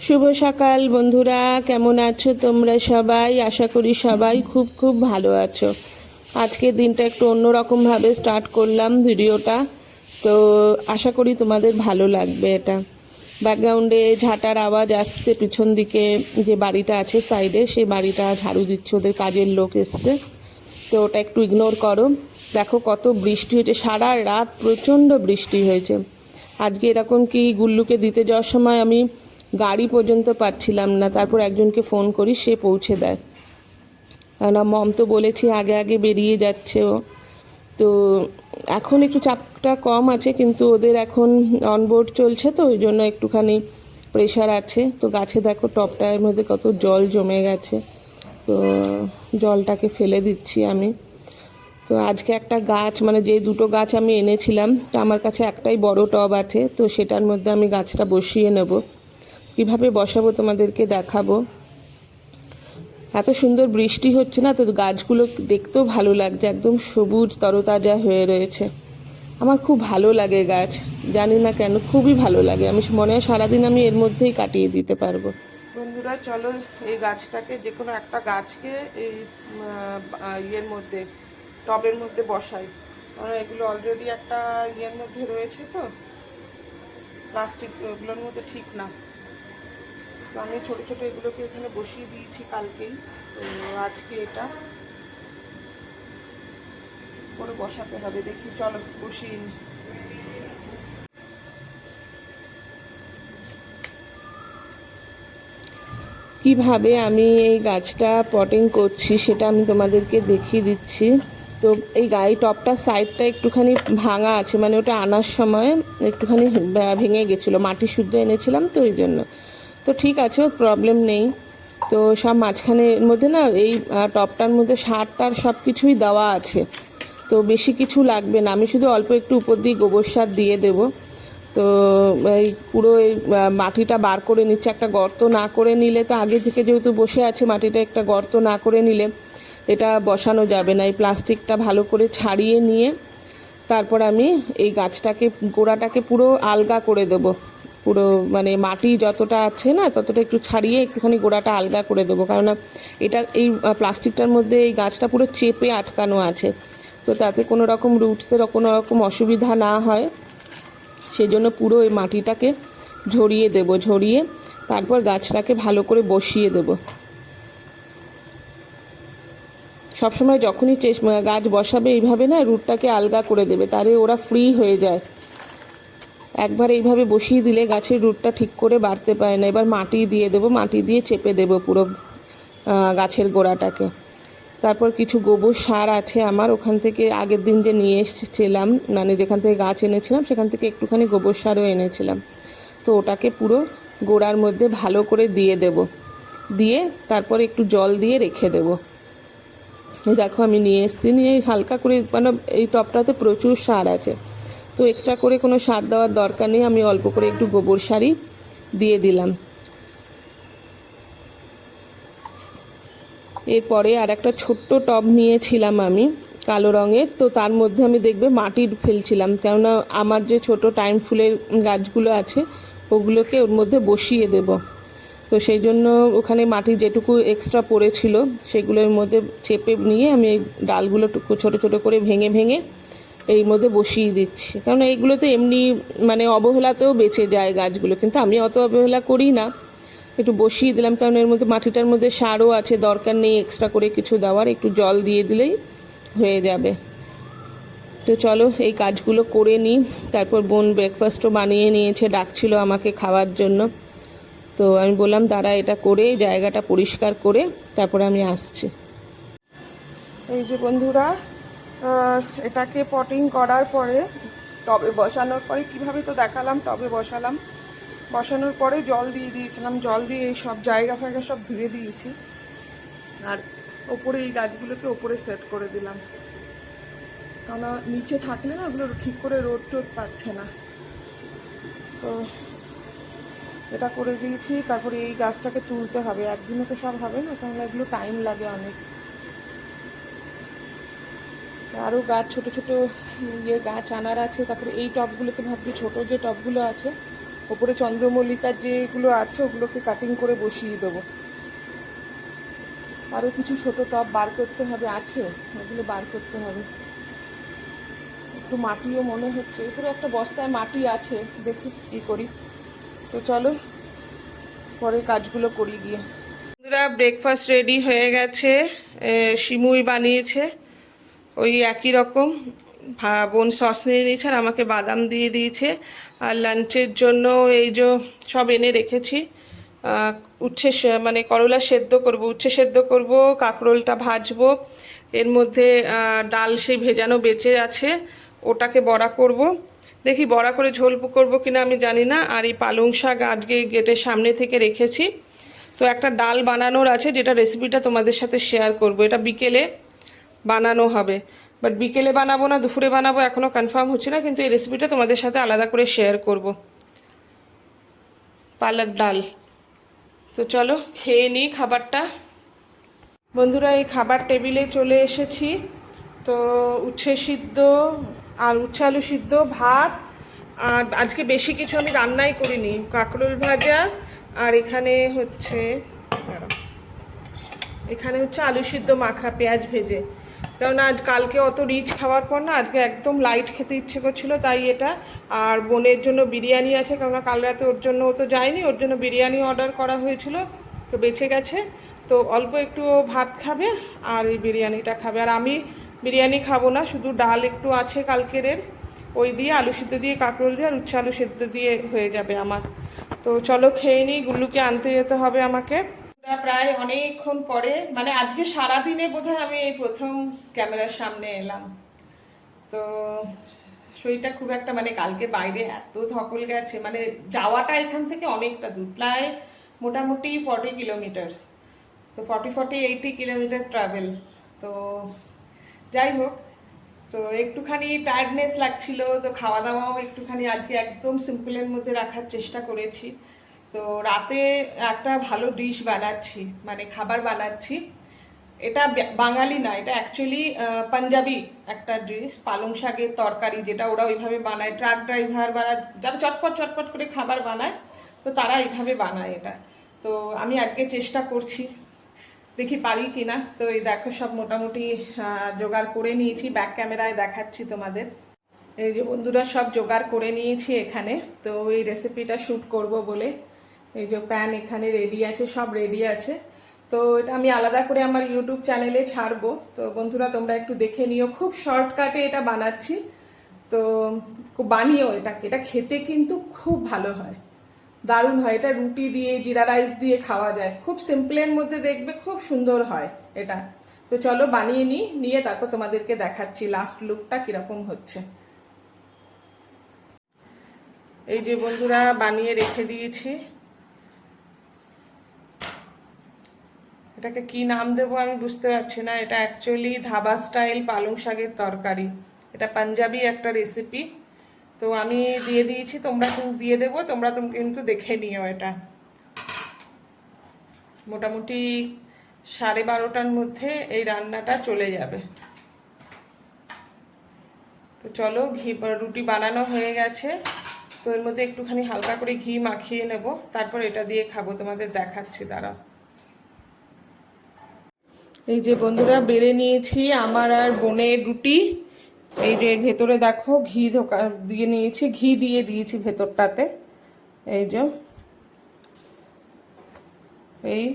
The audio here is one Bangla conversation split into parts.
শুভ সকাল বন্ধুরা, কেমন আছো তোমরা সবাই? আশা করি সবাই খুব খুব ভালো আছো। আজকের দিনটা একটু অন্যরকমভাবে স্টার্ট করলাম ভিডিওটা, তো আশা করি তোমাদের ভালো লাগবে। এটা ব্যাকগ্রাউন্ডে ঝাঁটার আওয়াজ আসছে, পিছন দিকে যে বাড়িটা আছে সাইডে, সেই বাড়িটা ঝাড়ু দিচ্ছে, ওদের কাজের লোক এসছে, তো ওটা একটু ইগনোর করো। দেখো কত বৃষ্টি হয়েছে, সারা রাত প্রচণ্ড বৃষ্টি হয়েছে। আজকে এরকম কি গুল্লুকে দিতে যাওয়ার সময় আমি গাড়ি পর্যন্ত পাচ্ছিলাম না, তারপর একজনকে ফোন করি, সে পৌঁছে দেয়। না মম তো বলেছি আগে আগে বেরিয়ে যাচ্ছে ও, তো এখন একটু চাপটা কম আছে, কিন্তু ওদের এখন অনবোর্ড চলছে, তো ওই জন্য একটুখানি প্রেশার আছে। তো গাছে দেখো টপটার মধ্যে কত জল জমে গেছে, তো জলটাকে ফেলে দিচ্ছি আমি। তো আজকে একটা গাছ, মানে যে দুটো গাছ আমি এনেছিলাম, তো আমার কাছে একটাই বড় টব আছে, তো সেটার মধ্যে আমি গাছটা বসিয়ে নেব। কীভাবে বসাবো তোমাদেরকে দেখাবো। এত সুন্দর বৃষ্টি হচ্ছে না, তো গাছগুলো দেখতেও ভালো লাগছে, একদম সবুজ তরতাজা হয়ে রয়েছে। আমার খুব ভালো লাগে গাছ, জানি না কেন, খুবই ভালো লাগে। আমি মনে হয় সারাদিন আমি এর মধ্যেই কাটিয়ে দিতে পারবো। বন্ধুরা চলো, এই গাছটাকে, যে কোনো একটা গাছকে এই ইয়ের মধ্যে, টবের মধ্যে বসাই। কারণ এগুলো অলরেডি একটা ইয়ের মধ্যে রয়েছে, তো প্লাস্টিক ওগুলোর মধ্যে ঠিক না। তো আমি ছোটো ছোটো এগুলোকে এখানে বসিয়ে দিয়েছি কালকেই, তো আজকে এটা করে বসাতে হবে। দেখি চলো বসিয়ে নিই। কিভাবে আমি এই গাছটা পটিং করছি সেটা আমি তোমাদেরকে দেখিয়ে দিচ্ছি। তো এই টপটার সাইডটা একটুখানি ভাঙা আছে, মানে ওটা আনার সময় একটুখানি ভেঙে গেছিলো, মাটি শুদ্ধ এনেছিলাম তো ওই জন্য। তো ঠিক আছে, প্রবলেম নেই। তো সব মাঝখানের মধ্যে না, এই টপটার মধ্যে সার টার সব কিছুই দেওয়া আছে, তো বেশি কিছু লাগবে না। আমি শুধু অল্প একটু উপর দিয়ে গোবর সার দিয়ে দেবো। তো এই পুরো এই মাটিটা বার করে নিচ্ছে, একটা গর্ত না করে নিলে, তো আগে থেকে যেহেতু বসে আছে মাটিটা, একটা গর্ত না করে নিলে এটা বসানো যাবে না। এই প্লাস্টিকটা ভালো করে ছাড়িয়ে নিয়ে তারপর আমি এই গাছটাকে, গোড়াটাকে পুরো আলগা করে দেবো। পুরো মানে মাটি যতটা আছে না, ততটা একটু ছাড়িয়ে একটুখানি গোড়াটা আলগা করে দেবো, কেননা এটা এই প্লাস্টিকটার মধ্যে এই গাছটা পুরো চেপে আটকানো আছে, তো তাতে কোনো রকম রুটসের কোনো রকম অসুবিধা না হয়। সেজন্য পুরো এই মাটিটাকে ঝরিয়ে দেব, ঝরিয়ে তারপর গাছটাকে ভালো করে বসিয়ে দেব। সবসময় যখনই গাছ বসাবে এইভাবে না রুটটাকে আলগা করে দেবে, তাহলে ওরা ফ্রি হয়ে যায়। একবার এইভাবে বসিয়ে দিলে গাছের রুটটা ঠিক করে বাড়তে পারে না। এবার মাটি দিয়ে দেবো, মাটি দিয়ে চেপে দেবো পুরো গাছের গোড়াটাকে। তারপর কিছু গোবর সার আছে আমার, ওখান থেকে আগের দিন যে নিয়ে এসেছিলাম, মানে যেখান থেকে গাছ এনেছিলাম সেখান থেকে একটুখানি গোবর সারও এনেছিলাম, তো ওটাকে পুরো গোড়ার মধ্যে ভালো করে দিয়ে দেব, দিয়ে তারপর একটু জল দিয়ে রেখে দেব। এই দেখো আমি নিয়ে এসেছি, নিয়ে হালকা করে, মানে এই টবটাতে প্রচুর সার আছে, তো এক্সট্রা করে কোনো সার দেওয়ার দরকার নেই, আমি অল্প করে একটু গোবর সারই দিয়ে দিলাম। এরপরে আর একটা ছোট্ট টব নিয়েছিলাম আমি কালো রঙের, তো তার মধ্যে আমি দেখবে মাটি ফেলছিলাম, কেননা আমার যে ছোট টাইম ফুলের গাছগুলো আছে ওগুলোকে ওর মধ্যে বসিয়ে দেব। তো সেই জন্য ওখানে মাটি যেটুকু এক্সট্রা পড়েছিল সেগুলোর মধ্যে চেপে নিয়ে আমি এই ডালগুলো ছোটো ছোটো করে ভেঙে ভেঙে এর মধ্যে বসিয়ে দিচ্ছি, কারণ এইগুলোতে এমনি মানে অবহেলাতেও বেঁচে যায় গাছগুলো, কিন্তু আমি অত অবহেলা করি না, একটু বসিয়ে দিলাম, কারণ এর মধ্যে মাটিটার মধ্যে সারও আছে, দরকার নেই এক্সট্রা করে কিছু দেওয়ার, একটু জল দিয়ে দিলেই হয়ে যাবে। তো চলো এই কাজগুলো করে নিই। তারপর বোন ব্রেকফাস্টও বানিয়ে নিয়েছে, ডাকছিল আমাকে খাওয়ার জন্য, তো আমি বললাম দাঁড়া এটা করে জায়গাটা পরিষ্কার করে তারপরে আমি আসছি। এই যে বন্ধুরা, এটাকে পটিং করার পরে, টবে বসানোর পরে কীভাবে তো দেখালাম, টবে বসালাম, বসানোর পরে জল দিয়ে দিয়েছিলাম, জল দিয়ে এই সব জায়গা ফায়গা সব ধুয়ে দিয়েছি, আর ওপরে এই গাছগুলোকে ওপরে সেট করে দিলাম, কারণ নিচে থাকলে না ওগুলো ঠিক করে রোদ টোদ পাচ্ছে না, তো এটা করে দিয়েছি। তারপরে এই গাছটাকে তুলতে হবে, একদিনে তো সব হবে না, তাহলে এগুলো টাইম লাগে অনেক। আরও গাছ ছোটো ছোটো গাছ আনার আছে, তারপরে এই টবগুলোতে ভাবছি ছোটো যে টবগুলো আছে ওপরে চন্দ্রমল্লিকার যেগুলো আছে ওগুলোকে কাটিং করে বসিয়ে দেবো। আরও কিছু ছোটো টব বার করতে হবে, আছে ওগুলো বার করতে হবে। একটু মাটিও মনে হচ্ছে, এরপরে একটা বস্তায় মাটি আছে, দেখি কী করি। তো চলো পরে কাজগুলো করি গিয়ে। বন্ধুরা ব্রেকফাস্ট রেডি হয়ে গেছে, সিমুই বানিয়েছে ওই একই রকম, বোন সস নিয়ে নিয়েছে আর আমাকে বাদাম দিয়ে দিয়েছে। আর লাঞ্চের জন্য এই যে সব এনে রেখেছি, উচ্ছে মানে করলা সেদ্ধ করব, উচ্ছে সেদ্ধ করব, কাঁকরোলটা ভাজবো, এর মধ্যে ডাল সেই ভেজানো বেঁচে আছে ওটাকে বড়া করব, দেখি বড়া করে ঝোল করবো কিনা আমি জানি না। আর এই পালং শাক আজকে গেটের সামনে থেকে রেখেছি, তো একটা ডাল বানানোর আছে যেটা রেসিপিটা তোমাদের সাথে শেয়ার করব। এটা বিকেলে বানানো হবে, বাট বিকেলে বানাবো না দুপুরে বানাবো এখনও কনফার্ম হচ্ছে না, কিন্তু এই রেসিপিটা তোমাদের সাথে আলাদা করে শেয়ার করব। পালক ডাল। তো চলো খেয়ে নিই খাবারটা। বন্ধুরা এই খাবার টেবিলে চলে এসেছি। তো উচ্ছে সিদ্ধ আর উচ্ছে আলু সিদ্ধ, ভাত, আর আজকে বেশি কিছু আমি রান্নাই করিনি, কাঁকরোল ভাজা, আর এখানে হচ্ছে আলু সিদ্ধ মাখা পেঁয়াজ ভেজে। কারণ আজ কালকে অত রিচ খাওয়ার পর না আজকে একদম লাইট খেতে ইচ্ছে করছিল, তাই এটা। আর বোনের জন্য বিরিয়ানি আছে, কেননা কাল রাতে ওর জন্য ও তো যায়নি, ওর জন্য বিরিয়ানি অর্ডার করা হয়েছিল, তো বেঁচে গেছে। তো অল্প একটু ও ভাত খাবে আর এই বিরিয়ানিটা খাবে, আর আমি বিরিয়ানি খাবো না, শুধু ডাল একটু আছে কালকের, ওই দিয়ে আলু সিদ্ধ দিয়ে কাঁকরোল দিয়ে আর উচ্ছে আলু সিদ্ধ দিয়ে হয়ে যাবে আমার। তো চলো খেয়ে নিই, গুল্লুকে আনতে যেতে হবে আমাকে। প্রায় অনেকক্ষণ পরে, মানে আজকে সারাদিনে বোধহয় আমি এই প্রথম ক্যামেরার সামনে এলাম। তো শরীরটা খুব একটা, মানে কালকে বাইরে এত ধকল গেছে, মানে যাওয়াটা এখান থেকে অনেকটা দূর, প্রায় মোটামুটি 40 কিলোমিটার, তো 80 কিলোমিটার ট্রাভেল। তো যাই হোক, তো একটুখানি টায়ার্ডনেস লাগছিল, তো খাওয়া দাওয়াও একটুখানি আজকে একদম সিম্পলের মধ্যে রাখার চেষ্টা করেছি। তো রাতে একটা ভালো ডিশ বানাচ্ছি, মানে খাবার বানাচ্ছি, এটা বাঙালি না, এটা অ্যাকচুয়ালি পাঞ্জাবি একটা ডিশ, পালং শাকের তরকারি, যেটা ওরা ওইভাবে বানায়, ট্রাক ড্রাইভার বা যারা চটপট চটপট করে খাবার বানায়, তো তারা এইভাবে বানায় এটা। তো আমি আজকে চেষ্টা করছি, দেখি পারি কি না। তো এই দেখো সব মোটামুটি জোগাড় করে নিয়েছি, ব্যাক ক্যামেরায় দেখাচ্ছি তোমাদের। এই যে বন্ধুরা সব জোগাড় করে নিয়েছি এখানে, তো এই রেসিপিটা শ্যুট করব বলে। এই যে প্যান এখানে রেডি আছে, সব রেডি আছে। তো এটা আমি আলাদা করে আমার ইউটিউব চ্যানেলে ছাড়বো, তো বন্ধুরা তোমরা একটু দেখে নিও, খুব শর্টকাটে এটা বানাচ্ছি। তো বানিও এটাকে, এটা খেতে কিন্তু খুব ভালো হয়, দারুণ হয়, এটা রুটি দিয়ে জিরা রাইস দিয়ে খাওয়া যায়, খুব সিম্পলের মধ্যে, দেখবে খুব সুন্দর হয় এটা। তো চলো বানিয়ে নিয়ে তারপর তোমাদেরকে দেখাচ্ছি লাস্ট লুকটা কিরকম হচ্ছে। এই যে বন্ধুরা বানিয়ে রেখে দিয়েছি, এটাকে কি নাম দেবো আমি বুঝতে পারছি না। এটা অ্যাকচুয়ালি ধাবা স্টাইল পালং শাকের তরকারি, এটা পাঞ্জাবি একটা রেসিপি। তো আমি দিয়ে দিয়েছি, তোমরা দিয়ে দেবো, তোমরা কিন্তু দেখে নিও। এটা মোটামুটি 12:30টার মধ্যে এই রান্নাটা চলে যাবে। তো চলো রুটি বানানো হয়ে গেছে, তো এর মধ্যে একটুখানি হালকা করে ঘি মাখিয়ে নেব, তারপর এটা দিয়ে খাবো, তোমাদের দেখাচ্ছি দাঁড়াও। এই যে বন্ধুরা বেড়ে নিয়েছি আমার আর বোনের রুটি, এই যে ভেতরে দেখো ঘি দিয়ে নিয়েছি, ঘি দিয়ে দিয়েছি ভেতরটাতে, এই যে এই।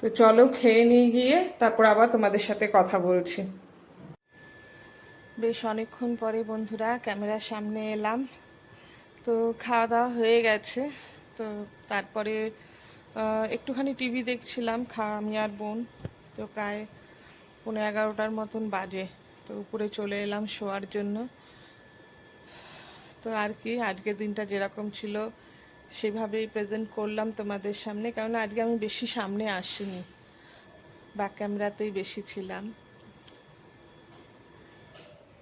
তো চলো খেয়ে নিয়ে গিয়ে তারপর আবার তোমাদের সাথে কথা বলছি। বেশ অনেকক্ষণ পরে বন্ধুরা ক্যামেরার সামনে এলাম। তো খাওয়া দাওয়া হয়ে গেছে, তো তারপরে একটুখানি টিভি দেখছিলাম, আমি আর বোন। তো প্রায় 11:30টার মতন বাজে, তো উপরে চলে এলাম শোয়ার জন্য। তো আর কি, আজকের দিনটা যেরকম ছিল সেভাবেই প্রেজেন্ট করলাম তোমাদের সামনে, কারণ আজকে আমি বেশি সামনে আসিনি, ব্যাক ক্যামেরাতেই বেশি ছিলাম।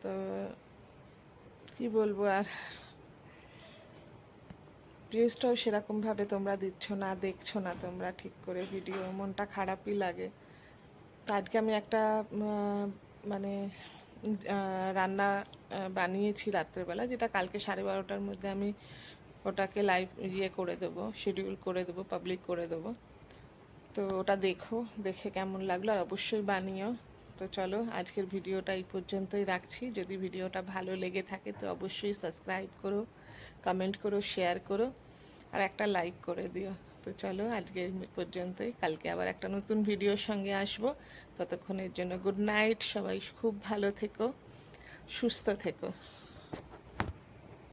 তো কি বলবো আর, ভিউজটাও সেরকমভাবে তোমরা দিচ্ছ না, দেখছো না তোমরা ঠিক করে ভিডিও, মনটা খারাপই লাগে। তো আজকে আমি একটা মানে রান্না বানিয়েছি রাত্রেবেলা, যেটা কালকে 12:30টার মধ্যে আমি ওটাকে লাইভ করে দেবো, শিডিউল করে দেবো, পাবলিক করে দেবো। তো ওটা দেখো, দেখে কেমন লাগলো আর অবশ্যই বানিও। তো চলো আজকের ভিডিওটা এই পর্যন্তই রাখছি। যদি ভিডিওটা ভালো লেগে থাকে তো অবশ্যই সাবস্ক্রাইব করো, কমেন্ট করো, শেয়ার করো আর একটা লাইক করে দিও। তো চলো আজকে এই পর্যন্তই, কালকে আবার একটা নতুন ভিডিওর সঙ্গে আসবো। ততক্ষণের জন্য গুড নাইট, সবাই খুব ভালো থেকো, সুস্থ থেকো।